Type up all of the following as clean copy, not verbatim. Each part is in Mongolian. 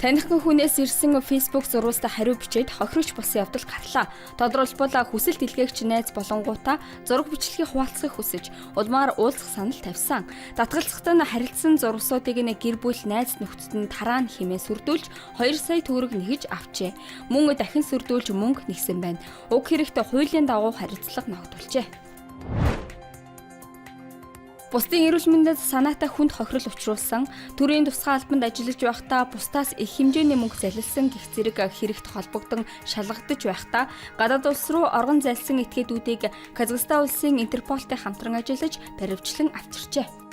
Таних хүнээс ирсэн Facebook зурваастаа хариу бичээд хохирогч болсон явдал гарлаа. Тодорхойлбол хүсэл дэлгээгч найз болонгуудаа зураг бичлэгийг хуваалцахыг хүсэж улмаар уулзах санал тавьсан. Татгалзахад нь харилцсан зурвасуудыг гэр бүл найз нөхдөд нь тараан хэмээн сүрдүүлж 2 сая төгрөг нэгж авчээ. Мөн дахин сүрдүүлж мөнгө нэгсэн байна. Уг хэрэгт хуулийн дагуу харилцлага ногдуулжээ. Бусдын эрүүл мэндэд санаатай хүнд хохирол учруулсан, төрийн тусгай албанд ажиллаж байхдаа бусдаас их хэмжээний мөнгө залилсан гэх зэрэг хэрэгт холбогдсон шалгагдаж байхдаа гадаад улс руу оргон зайлсан этгээдүүдийг Казахстан улсын Интерполтой хамтран ажиллаж баривчлан авчирчээ.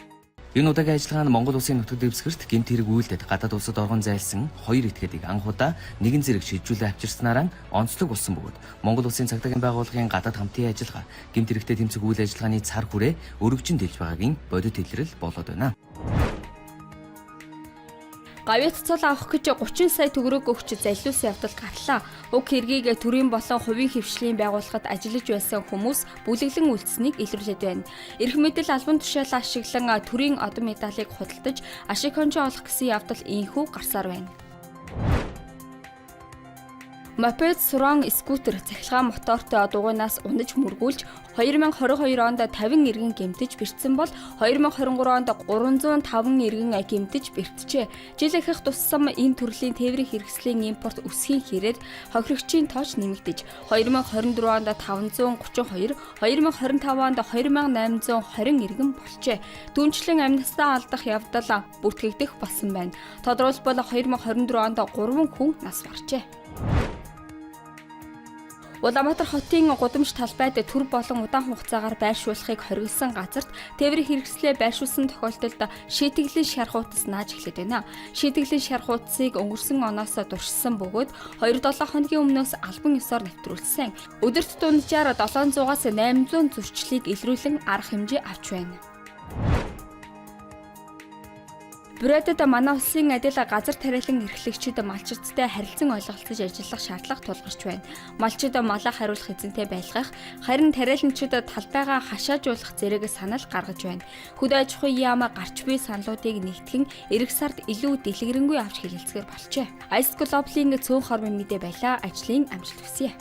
Энэ удаагийн ажиллагаа нь Монгол улсын нутаг дэвсгэрт гэмт хэрэг үйлдэл гадаад улсад оргон зайлсан 2 этгээдийг анхудаа нэгэн зэрэг шийдвүүлээ авчирснараа онцлог болсон бөгөөд Монгол улсын цагдаагийн байгууллагын гадаад хамтын ажиллагаа гэмт хэрэгтэй тэмцэх үйл ажиллагааны цар хүрээ өргөжин дэлж байгаагийн бодит илрэл болоод байна. Гавьяат цол авах гэж 30 сая төгрөг өгч залиулсан явдал гарлаа. Уг хэргийг төрийн болон хувийн хвшлийн байгууллагад ажиллаж байсан хүмүүс бүлэглэн үйлдсэнийг илэрлээд байна. Эрх мэдэл албан тушаалаа ашиглан төрийн одон медалийг худалдаж ашиг хонжоо олох гэсэн явдал ийхүү гарсаар байна. Мопед, суран, скутер, цахилгаан мотортой дугуйнаас унаж мөргүүлж 2022 онд 50 иргэн гэмтэж бэртсэн бол 2023 онд 305 иргэн гэмтэж бэртжээ. Жил ихэх туссан энэ төрлийн тээврийн хэрэгслийн импорт өсөхийн хэрээр хохирогчийн тооч нэмэгдэж 2024 онд 532, 2025 онд 2820 иргэн болжээ. Түүнчлэн амнистаа алдах явдал бүртгэгдэх болсон байна. Тодорхойлбол 2024 онд 3 хүн нас баржээ. Улаанбаатар хотын гудамж талбайд төр болон удаан хугацаагаар байршуулахыг хориглосон газарт тээврийн хэрэгслээ байршуулсан тохиолдолд шийтгэлэн шар хуудас нааж эхлэв байна. Шийтгэлэн шар хуудсыг өнгөрсөн оноос дуршсан бөгөөд 2-7 хоногийн өмнөөс албан ёсоор нэвтрүүлсэн. Өдөрт дунджаар 700-аас 800 зөрчлийг илрүүлэн арга хэмжээ авч байна. Бүрээдэд манай улсын адил газар тариалан эрхлэгчид малчидтай харилцан ойлголцож ажиллах шаардлага тулгарч байна. Малчид малаа хариулах эзэнтэй байлгах, харин тариаланчид талбайгаа хашаажуулах зэрэг санал гаргаж байна. Хөдөө аж ахуйн яам гарч буй саналуудыг нэгтгэн эх сард илүү дэлгэрэнгүй авч хэлэлцгээр болжээ. Ice Global-ийн цөөн хормын мэдээ байлаа. Ажлын амжилт хүсье.